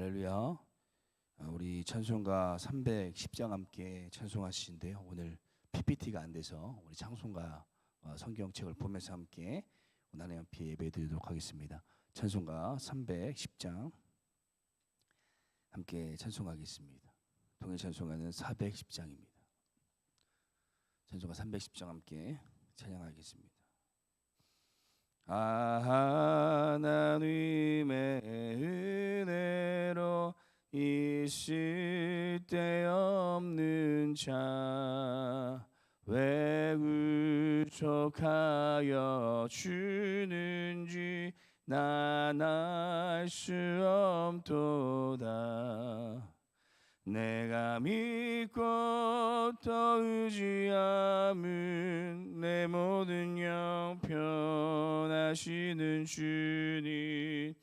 할렐루야. 우리 찬송가 310장 함께 찬송하시는데요. 오늘 PPT가 안 돼서 우리 찬송가 성경책을 보면서 함께 하나님 앞에 예배드리도록 하겠습니다. 찬송가 310장 함께 찬송하겠습니다. 동일 찬송가는 410장입니다. 찬송가 310장 함께 찬양하겠습니다. 하나님의 은혜로 있을 데 없는 자 왜 구속하여 주는지 난 알 수 없도다. 내가 믿고 또 의지함은 내 모든 형편하시는 주님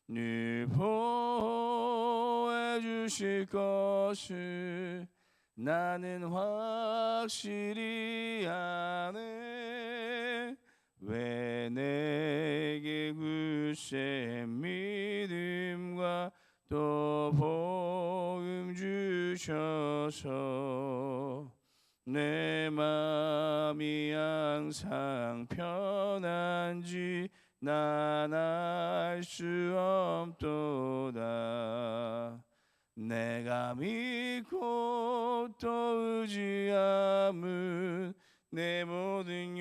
늘 보호해 주실 것을 나는 확실히 아네. 왜 내게 굳세 믿음과 또 복음 주셔서 내 마음이 항상 편한지 난 알 수 없도다. 내가 믿고 또 의지함은 내 모든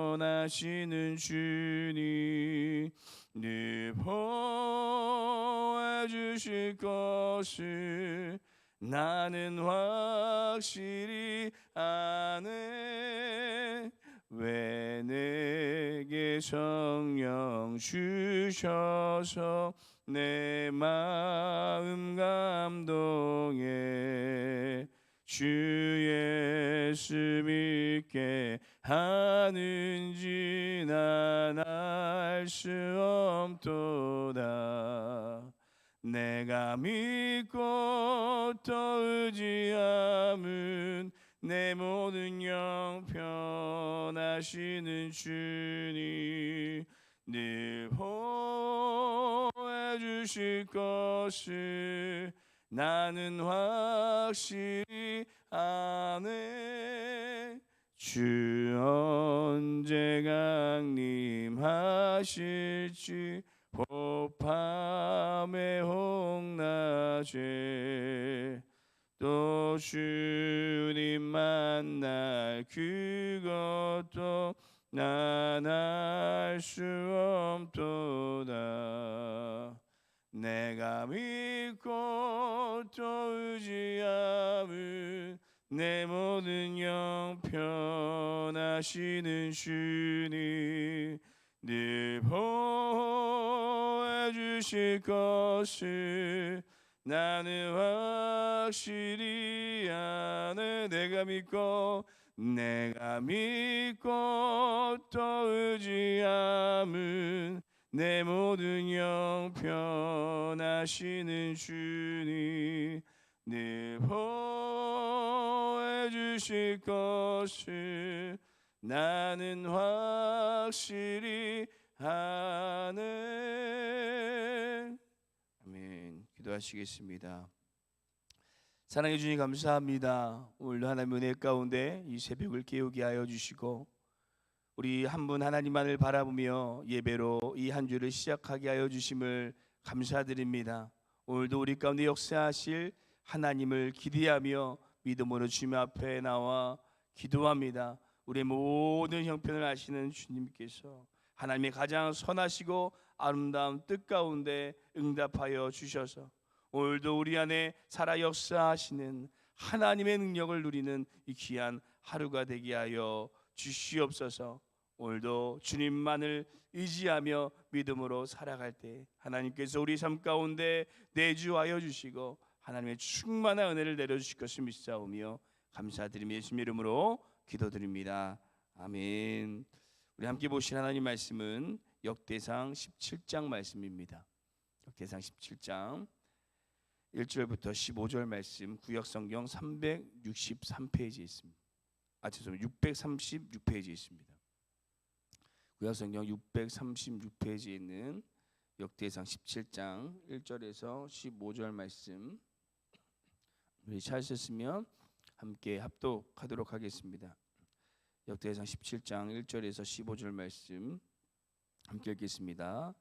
형편하시는 주님 늘 보호해 주실 것을 나는 확실히 아네. 왜 내게 성령 주셔서 내 마음 감동해 주 예수 믿게 하는지 난 알 수 없도다. 내가 믿고 또 의지함은 내 모든 형편하시는 주님 늘 보호해 주실 것을 나는 확실히 아네. 주 언제 강림하실지 밤에 홍낮에 또 주님 만날 그것도 난 알 수 없도다. 내가 믿고 또 의지함은 내 모든 형편하시는 주님 늘 보호해 주실 것을 나는 확실히 아네. 내가 믿고 또 의지함은 내 모든 형편하시는 주님 늘 보호해 주실 것을 나는 확실히 아네. 아멘. 기도하시겠습니다. 사랑해 주님 감사합니다. 오늘도 하나님의 은혜 가운데 이 새벽을 깨우게 하여 주시고 우리 한 분 하나님만을 바라보며 예배로 이 한 주를 시작하게 하여 주심을 감사드립니다. 오늘도 우리 가운데 역사하실 하나님을 기대하며 믿음으로 주님 앞에 나와 기도합니다. 우리의 모든 형편을 아시는 주님께서 하나님의 가장 선하시고 아름다운 뜻 가운데 응답하여 주셔서 오늘도 우리 안에 살아 역사하시는 하나님의 능력을 누리는 이 귀한 하루가 되게 하여 주시옵소서. 오늘도 주님만을 의지하며 믿음으로 살아갈 때 하나님께서 우리 삶 가운데 내주하여 주시고 하나님의 충만한 은혜를 내려주실 것을 믿사오며 감사드리며 예수님 이름으로 기도드립니다. 아멘. 우리 함께 보신 하나님 말씀은 역대상 17장 말씀입니다. 역대상 17장 1절부터 15절 말씀 구역성경 363페이지에 있습니다. 죄송합니다. 636페이지에 있습니다. 구약성경 636페이지에 있는 역대상 17장 1절에서 15절 말씀 우리 찾으셨으면 함께 합독하도록 하겠습니다. 역대상 17장 1절에서 15절 말씀 함께 읽겠습니다.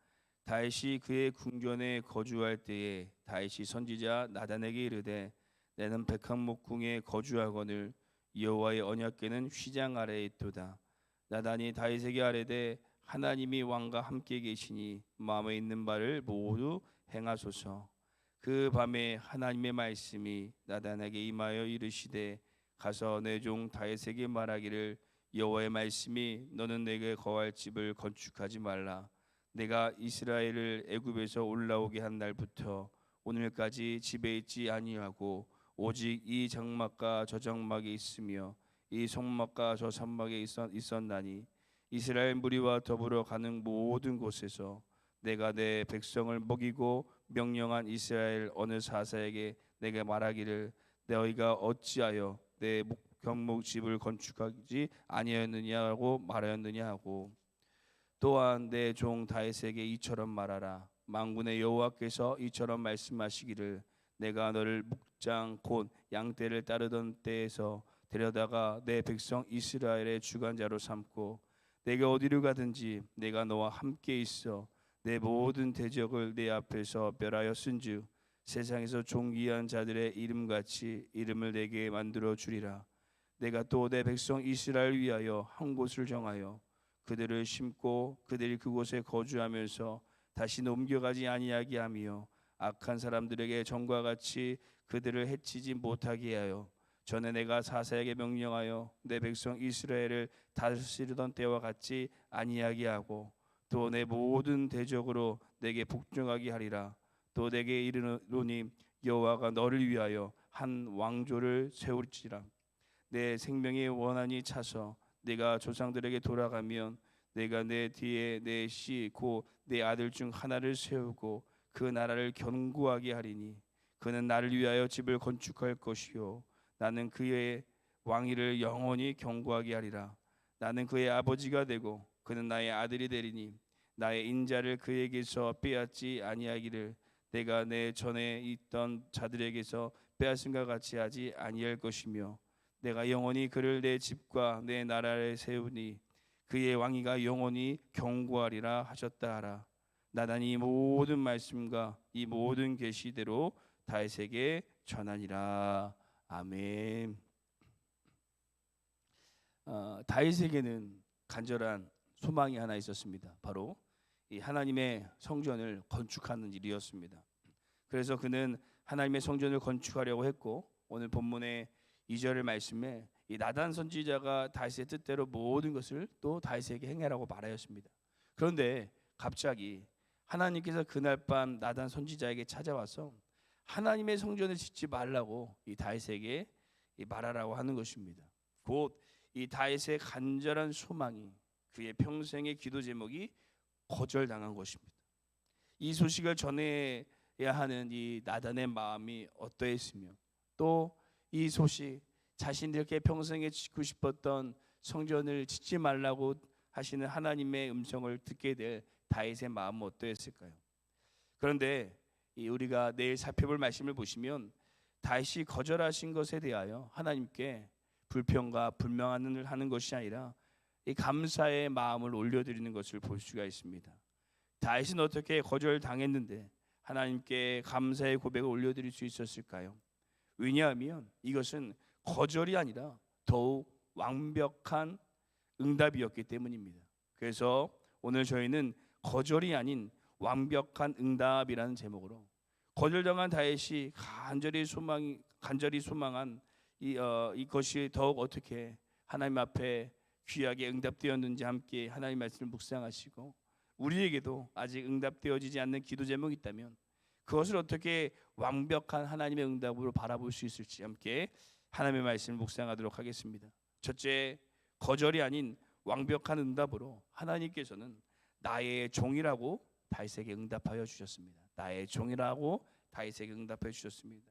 다윗이 그의 궁전에 거주할 때에 다윗이 선지자 나단에게 이르되 나는 백합목궁에 거주하거늘 여호와의 언약궤는 휘장 아래에 있도다. 나단이 다윗에게 아뢰되 하나님이 왕과 함께 계시니 마음에 있는 바를 모두 행하소서. 그 밤에 하나님의 말씀이 나단에게 임하여 이르시되 가서 내 종 다윗에게 말하기를 여호와의 말씀이 너는 내게 거할 집을 건축하지 말라. 내가 이스라엘을 애굽에서 올라오게 한 날부터 오늘까지 집에 있지 아니하고 오직 이 장막과 저 장막에 있으며 이 성막과 저 산막에 있었나니 이스라엘 무리와 더불어 가는 모든 곳에서 내가 내 백성을 먹이고 명령한 이스라엘 어느 사사에게 내게 말하기를 너희가 어찌하여 내 경목집을 건축하지 아니하였느냐고 말하였느냐 하고 또한 내 종 다윗에게 이처럼 말하라. 만군의 여호와께서 이처럼 말씀하시기를 내가 너를 목장 곧 양떼를 따르던 때에서 데려다가 내 백성 이스라엘의 주관자로 삼고 내가 어디로 가든지 내가 너와 함께 있어 내 모든 대적을 내 앞에서 멸하였은즉 세상에서 존귀한 자들의 이름같이 이름을 내게 만들어 주리라. 내가 또 내 백성 이스라엘 위하여 한 곳을 정하여 그들을 심고 그들이 그곳에 거주하면서 다시 옮겨가지 아니하게 하며 악한 사람들에게 전과 같이 그들을 해치지 못하게 하여 전에 내가 사사에게 명령하여 내 백성 이스라엘을 다스리던 때와 같이 아니하게 하고 또 내 모든 대적으로 내게 복종하게 하리라. 또 내게 이르노니 여호와가 너를 위하여 한 왕조를 세울지라. 내 생명의 원한이 차서 내가 조상들에게 돌아가면 내가 내 뒤에 내 씨 곧 내 아들 중 하나를 세우고 그 나라를 견고하게 하리니 그는 나를 위하여 집을 건축할 것이요 나는 그의 왕위를 영원히 견고하게 하리라. 나는 그의 아버지가 되고 그는 나의 아들이 되리니 나의 인자를 그에게서 빼앗지 아니하기를 내가 내 전에 있던 자들에게서 빼앗음과 같이 하지 아니할 것이며 내가 영원히 그를 내 집과 내 나라에 세우니 그의 왕위가 영원히 견고하리라 하셨다 하라. 나단이 이 모든 말씀과 이 모든 계시대로 다윗에게 전하니라. 아멘. 다윗에게는 간절한 소망이 하나 있었습니다. 바로 이 하나님의 성전을 건축하는 일이었습니다. 그래서 그는 하나님의 성전을 건축하려고 했고 오늘 본문의 2절 말씀에 이 나단 선지자가 다윗의 뜻대로 모든 것을 또 다윗에게 행하라고 말하였습니다. 그런데 갑자기 하나님께서 그날 밤 나단 선지자에게 찾아와서 하나님의 성전을 짓지 말라고 이 다윗에게 말하라고 하는 것입니다. 곧 이 다윗의 간절한 소망이 그의 평생의 기도 제목이 거절당한 것입니다. 이 소식을 전해야 하는 이 나단의 마음이 어떠했으며 또 이 소식 자신이 이렇게 평생에 짓고 싶었던 성전을 짓지 말라고 하시는 하나님의 음성을 듣게 될 다윗의 마음은 어떠했을까요? 그런데 우리가 내일 살펴볼 말씀을 보시면 다윗이 거절하신 것에 대하여 하나님께 불평과 불명을 하는 것이 아니라 이 감사의 마음을 올려드리는 것을 볼 수가 있습니다. 다윗은 어떻게 거절당했는데 하나님께 감사의 고백을 올려드릴 수 있었을까요? 왜냐하면 이것은 거절이 아니라 더욱 완벽한 응답이었기 때문입니다. 그래서 오늘 저희는 거절이 아닌 완벽한 응답이라는 제목으로 거절당한 다윗이 간절히 소망한 이것이 더욱 어떻게 하나님 앞에 귀하게 응답되었는지 함께 하나님 말씀을 묵상하시고 우리에게도 아직 응답되어지지 않는 기도 제목이 있다면 그것을 어떻게 완벽한 하나님의 응답으로 바라볼 수 있을지 함께 하나님의 말씀을 묵상하도록 하겠습니다. 첫째, 거절이 아닌 완벽한 응답으로 하나님께서는 나의 종이라고 다윗에게 응답하여 주셨습니다. 나의 종이라고 다윗에게 응답해 주셨습니다.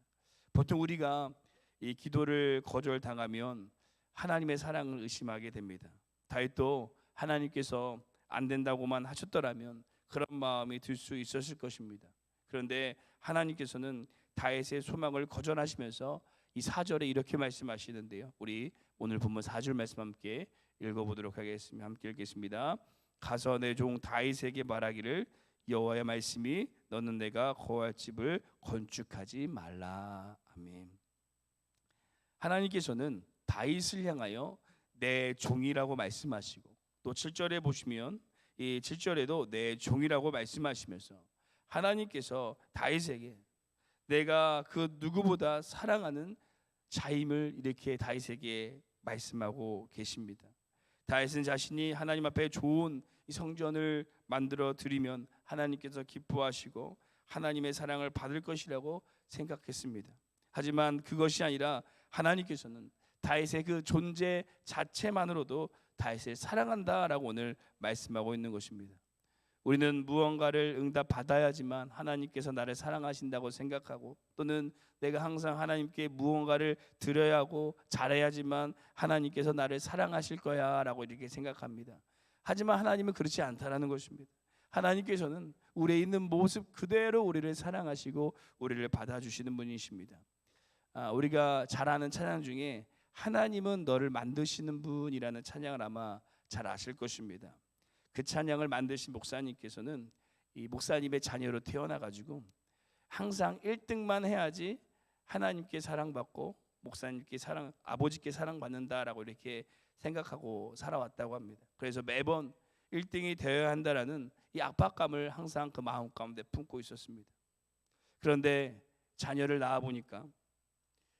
보통 우리가 이 기도를 거절당하면 하나님의 사랑을 의심하게 됩니다. 다윗도 하나님께서 안 된다고만 하셨더라면 그런 마음이 들 수 있었을 것입니다. 그런데 하나님께서는 다윗의 소망을 거절하시면서 이 4절에 이렇게 말씀하시는데요. 우리 오늘 본문 4절 말씀 함께 읽어보도록 하겠습니다. 함께 읽겠습니다. 가서 내 종 다윗에게 말하기를 여호와의 말씀이 너는 내가 거할 집을 건축하지 말라. 아멘. 하나님께서는 다윗을 향하여 내 종이라고 말씀하시고 또 7절에 보시면 이 7절에도 내 종이라고 말씀하시면서 하나님께서 다윗에게 내가 그 누구보다 사랑하는 자임을 이렇게 다윗에게 말씀하고 계십니다. 다윗은 자신이 하나님 앞에 좋은 이 성전을 만들어 드리면 하나님께서 기뻐하시고 하나님의 사랑을 받을 것이라고 생각했습니다. 하지만 그것이 아니라 하나님께서는 다윗의 그 존재 자체만으로도 다윗을 사랑한다라고 오늘 말씀하고 있는 것입니다. 우리는 무언가를 응답받아야지만 하나님께서 나를 사랑하신다고 생각하고 또는 내가 항상 하나님께 무언가를 드려야 하고 잘해야지만 하나님께서 나를 사랑하실 거야 라고 이렇게 생각합니다. 하지만 하나님은 그렇지 않다라는 것입니다. 하나님께서는 우리에 있는 모습 그대로 우리를 사랑하시고 우리를 받아주시는 분이십니다. 우리가 잘 아는 찬양 중에 하나님은 너를 만드시는 분이라는 찬양을 아마 잘 아실 것입니다. 그 찬양을 만드신 목사님께서는 이 목사님의 자녀로 태어나가지고 항상 1등만 해야지 하나님께 사랑받고 목사님께 아버지께 사랑받는다라고 이렇게 생각하고 살아왔다고 합니다. 그래서 매번 1등이 되어야 한다라는 이 압박감을 항상 그 마음 가운데 품고 있었습니다. 그런데 자녀를 낳아 보니까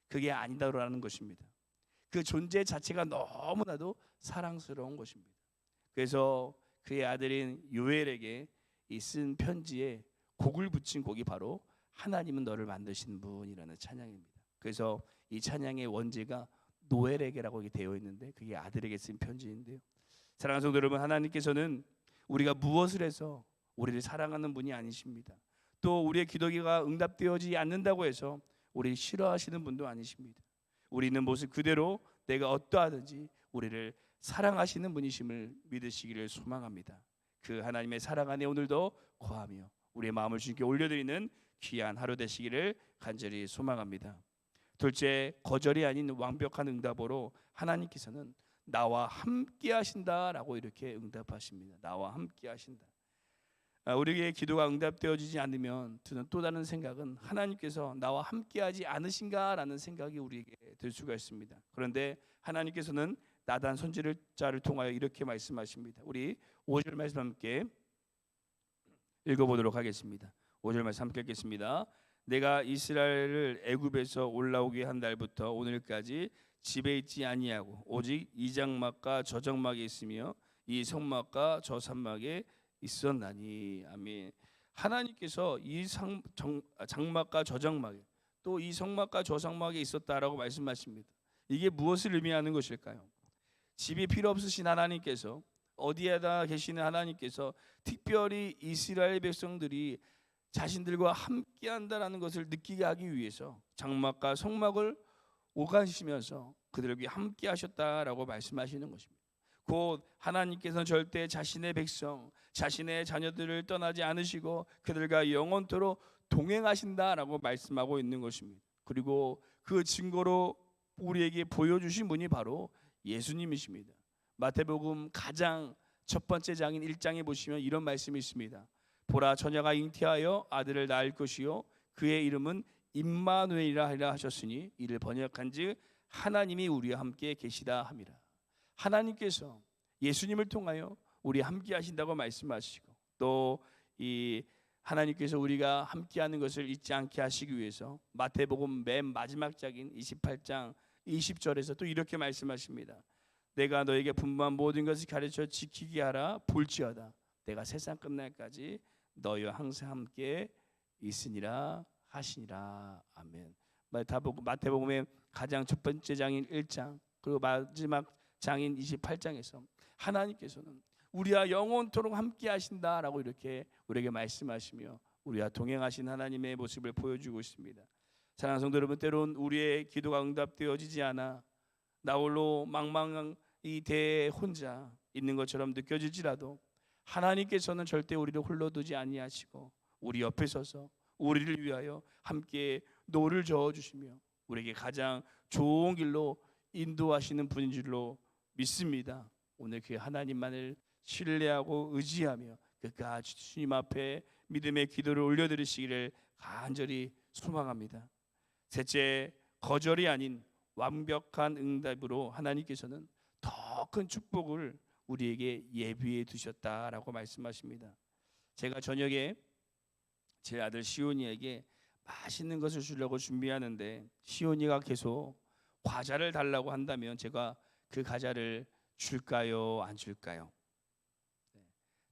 그게 아니다라는 것입니다. 그 존재 자체가 너무나도 사랑스러운 것입니다. 그래서 그의 아들인 요엘에게 쓴 편지에 곡을 붙인 곡이 바로 하나님은 너를 만드신 분이라는 찬양입니다. 그래서 이 찬양의 원제가 노엘에게라고 되어 있는데 그게 아들에게 쓴 편지인데요. 사랑하는 성도 여러분, 하나님께서는 우리가 무엇을 해서 우리를 사랑하는 분이 아니십니다. 또 우리의 기도가 응답되어지지 않는다고 해서 우리를 싫어하시는 분도 아니십니다. 우리 있는 모습 그대로 내가 어떠하든지 우리를 사랑하시는 분이심을 믿으시기를 소망합니다. 그 하나님의 사랑 안에 오늘도 거하며 우리의 마음을 주님께 올려드리는 귀한 하루 되시기를 간절히 소망합니다. 둘째, 거절이 아닌 완벽한 응답으로 하나님께서는 나와 함께 하신다라고 이렇게 응답하십니다. 나와 함께 하신다. 우리의 기도가 응답되어지지 않으면 드는 또 다른 생각은 하나님께서 나와 함께하지 않으신가라는 생각이 우리에게 들 수가 있습니다. 그런데 하나님께서는 나단 선지자를 통하여 이렇게 말씀하십니다. 우리 5절 말씀 함께 읽어보도록 하겠습니다. 5절 말씀 함께 읽겠습니다. 내가 이스라엘을 애굽에서 올라오게 한 날부터 오늘까지 집에 있지 아니하고 오직 이 장막과 저 장막에 있으며 이 성막과 저 산막에 있었나니. 아멘. 하나님께서 이 장막과 저 장막에 또 이 성막과 저 성막에 있었다라고 말씀하십니다. 이게 무엇을 의미하는 것일까요? 집이 필요 없으신 하나님께서 어디에다 계시는 하나님께서 특별히 이스라엘 백성들이 자신들과 함께한다라는 것을 느끼게 하기 위해서 장막과 성막을 오가시면서 그들에게 함께하셨다라고 말씀하시는 것입니다. 곧 하나님께서는 절대 자신의 백성, 자신의 자녀들을 떠나지 않으시고 그들과 영원토록 동행하신다라고 말씀하고 있는 것입니다. 그리고 그 증거로 우리에게 보여주신 분이 바로 예수님이십니다. 마태복음 가장 첫 번째 장인 1장에 보시면 이런 말씀이 있습니다. 보라, 처녀가 잉태하여 아들을 낳을 것이요 그의 이름은 임마누엘이라 하리라 하셨으니 이를 번역한즉 하나님이 우리와 함께 계시다 함이라. 하나님께서 예수님을 통하여 우리와 함께 하신다고 말씀하시고 또 이 하나님께서 우리가 함께하는 것을 잊지 않게 하시기 위해서 마태복음 맨 마지막 장인 28장 20절에서 또 이렇게 말씀하십니다. 내가 너에게 분부한 모든 것을 가르쳐 지키게 하라. 볼지어다 내가 세상 끝날까지 너희와 항상 함께 있으니라 하시니라. 아멘. 마태복음의 가장 첫 번째 장인 1장 그리고 마지막 장인 28장에서 하나님께서는 우리와 영원토록 함께 하신다라고 이렇게 우리에게 말씀하시며 우리와 동행하신 하나님의 모습을 보여주고 있습니다. 사랑하는 성도 여러분, 때론 우리의 기도가 응답되어지지 않아 나 홀로 망망한 이 대에 혼자 있는 것처럼 느껴질지라도 하나님께서는 절대 우리를 홀로 두지 아니하시고 우리 옆에 서서 우리를 위하여 함께 노를 저어 주시며 우리에게 가장 좋은 길로 인도하시는 분인 줄로 믿습니다. 오늘 그 하나님만을 신뢰하고 의지하며 끝까지 주님 앞에 믿음의 기도를 올려드리시기를 간절히 소망합니다. 셋째, 거절이 아닌 완벽한 응답으로 하나님께서는 더 큰 축복을 우리에게 예비해 두셨다라고 말씀하십니다. 제가 저녁에 제 아들 시온이에게 맛있는 것을 주려고 준비하는데 시온이가 계속 과자를 달라고 한다면 제가 그 과자를 줄까요, 안 줄까요?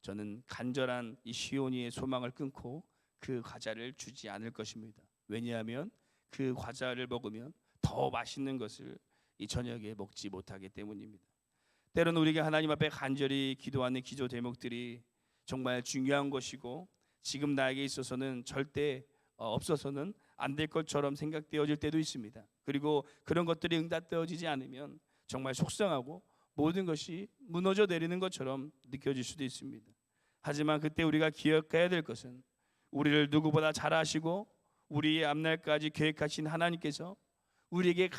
저는 간절한 이 시온이의 소망을 끊고 그 과자를 주지 않을 것입니다. 왜냐하면 그 과자를 먹으면 더 맛있는 것을 이 저녁에 먹지 못하기 때문입니다. 때로는 우리가 하나님 앞에 간절히 기도하는 기도 제목들이 정말 중요한 것이고 지금 나에게 있어서는 절대 없어서는 안 될 것처럼 생각되어질 때도 있습니다. 그리고 그런 것들이 응답되어지지 않으면 정말 속상하고 모든 것이 무너져 내리는 것처럼 느껴질 수도 있습니다. 하지만 그때 우리가 기억해야 될 것은 우리를 누구보다 잘 아시고 우리의 앞날까지 계획하신 하나님께서 우리에게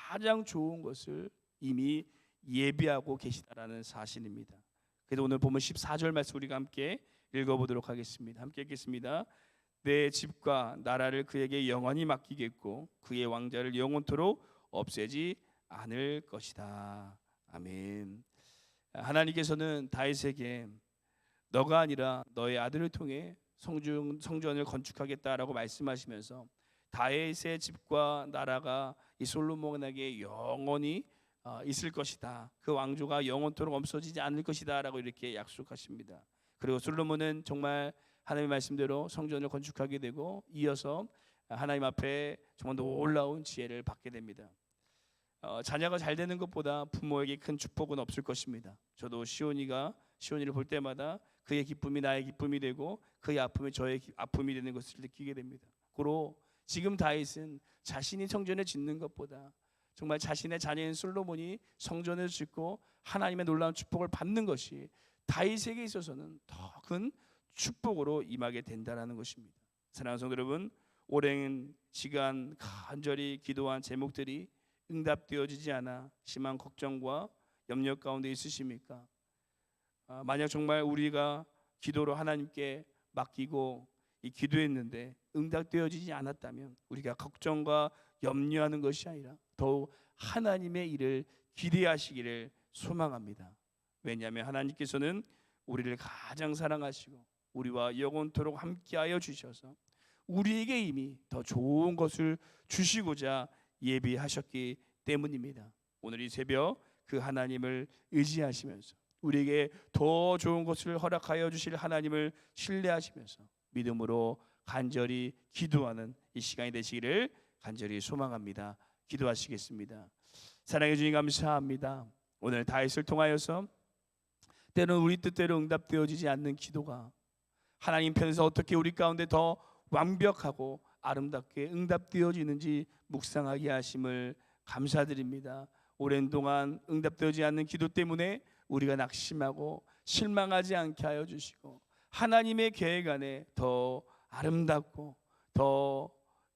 가장 좋은 것을 이미 예비하고 계시다라는 사실입니다. 그래서 오늘 보면 14절 말씀 우리가 함께 읽어보도록 하겠습니다. 함께 읽겠습니다. 내 집과 나라를 그에게 영원히 맡기겠고 그의 왕자를 영원토록 없애지 않을 것이다. 아멘. 하나님께서는 다윗에게 너가 아니라 너의 아들을 통해 성전을 건축하겠다라고 말씀하시면서 다윗의 집과 나라가 이 솔로몬에게 영원히 있을 것이다. 그 왕조가 영원토록 없어지지 않을 것이다라고 이렇게 약속하십니다. 그리고 솔로몬은 정말 하나님의 말씀대로 성전을 건축하게 되고 이어서 하나님 앞에 정말 놀라운 지혜를 받게 됩니다. 자녀가 잘 되는 것보다 부모에게 큰 축복은 없을 것입니다. 저도 시온이를 볼 때마다 그의 기쁨이 나의 기쁨이 되고 그의 아픔이 저의 아픔이 되는 것을 느끼게 됩니다. 그리고 지금 다윗은 자신이 성전을 짓는 것보다 정말 자신의 자녀인 솔로몬이 성전을 짓고 하나님의 놀라운 축복을 받는 것이 다윗에게 있어서는 더 큰 축복으로 임하게 된다라는 것입니다. 사랑하는 성도 여러분, 오랜 시간 간절히 기도한 제목들이 응답되어지지 않아 심한 걱정과 염려 가운데 있으십니까? 만약 정말 우리가 기도로 하나님께 맡기고 이 기도했는데 응답되어지지 않았다면 우리가 걱정과 염려하는 것이 아니라 더욱 하나님의 일을 기대하시기를 소망합니다. 왜냐하면 하나님께서는 우리를 가장 사랑하시고 우리와 영원토록 함께하여 주셔서 우리에게 이미 더 좋은 것을 주시고자 예비하셨기 때문입니다. 오늘 이 새벽 그 하나님을 의지하시면서 우리에게 더 좋은 것을 허락하여 주실 하나님을 신뢰하시면서 믿음으로 간절히 기도하는 이 시간이 되시기를 간절히 소망합니다. 기도하시겠습니다. 사랑해 주님 감사합니다. 오늘 다윗을 통하여서 때로는 우리 뜻대로 응답되어지지 않는 기도가 하나님 편에서 어떻게 우리 가운데 더 완벽하고 아름답게 응답되어지는지 묵상하게 하심을 감사드립니다. 오랜 동안 응답되어지지 않는 기도 때문에 우리가 낙심하고 실망하지 않게 하여 주시고 하나님의 계획 안에 더 아름답고 더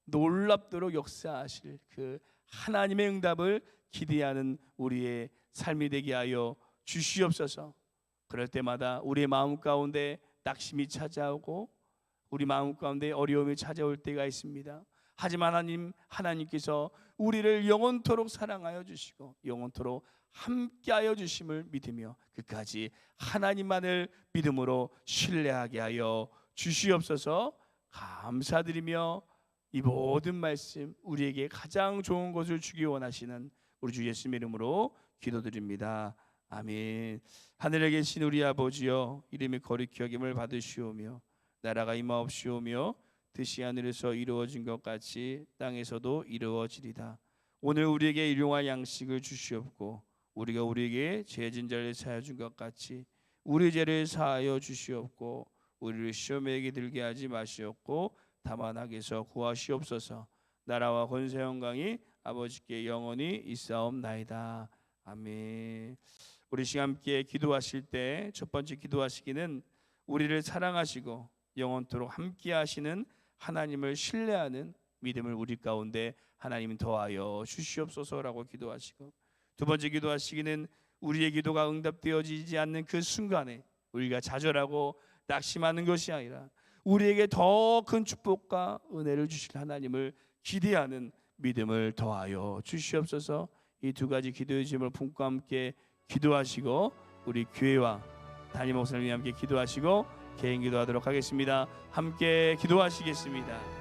놀랍도록 역사하실 그 하나님의 응답을 기대하는 우리의 삶이 되게 하여 주시옵소서. 그럴 때마다 우리의 마음 가운데 낙심이 찾아오고 우리 마음 가운데 어려움이 찾아올 때가 있습니다. 하지만 하나님께서 우리를 영원토록 사랑하여 주시고 영원토록 함께하여 주심을 믿으며 끝까지 하나님만을 믿음으로 신뢰하게 하여 주시옵소서. 감사드리며 이 모든 말씀 우리에게 가장 좋은 것을 주기 원하시는 우리 주 예수님의 이름으로 기도드립니다. 아멘. 하늘에 계신 우리 아버지여, 이름이 거룩히 여김을 받으시오며 나라가 임하옵시오며 뜻이 하늘에서 이루어진 것 같이 땅에서도 이루어지리다. 오늘 우리에게 일용할 양식을 주시옵고 우리가 우리에게 죄진 자를 사하여 준 것 같이 우리 죄를 사하여 주시옵고 우리를 시험에 들게 하지 마시옵고 다만 악에서 구하시옵소서. 나라와 권세 영광이 아버지께 영원히 있사옵나이다. 아멘. 우리 시간 함께 기도하실 때 첫 번째 기도하시기는 우리를 사랑하시고 영원토록 함께 하시는 하나님을 신뢰하는 믿음을 우리 가운데 하나님 더하여 주시옵소서라고 기도하시고, 두 번째 기도하시기는 우리의 기도가 응답되어지지 않는 그 순간에 우리가 좌절하고 낙심하는 것이 아니라 우리에게 더 큰 축복과 은혜를 주실 하나님을 기대하는 믿음을 더하여 주시옵소서. 이 두 가지 기도의 짐을 품고 함께 기도하시고, 우리 교회와 담임 목사님이 함께 기도하시고 개인 기도하도록 하겠습니다. 함께 기도하시겠습니다.